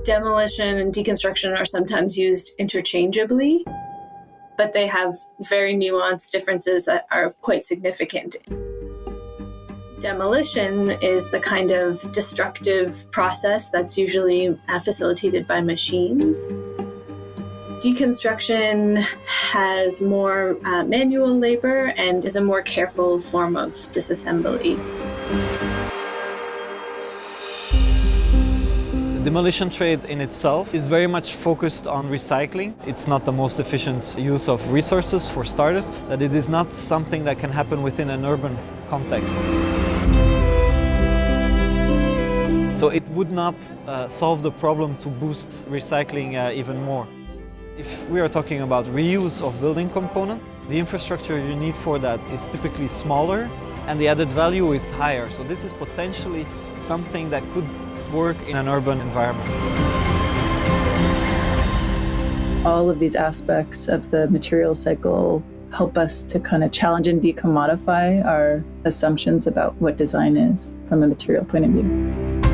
Demolition and deconstruction are sometimes used interchangeably, but they have very nuanced differences that are quite significant. Demolition is the kind of destructive process that's usually facilitated by machines. Deconstruction has more manual labor and is a more careful form of disassembly. The demolition trade in itself is very much focused on recycling. It's not the most efficient use of resources for starters, that it is not something that can happen within an urban context. So it would not solve the problem to boost recycling even more. If we are talking about reuse of building components, the infrastructure you need for that is typically smaller and the added value is higher. So this is potentially something that could work in an urban environment. All of these aspects of the material cycle help us to kind of challenge and decommodify our assumptions about what design is from a material point of view.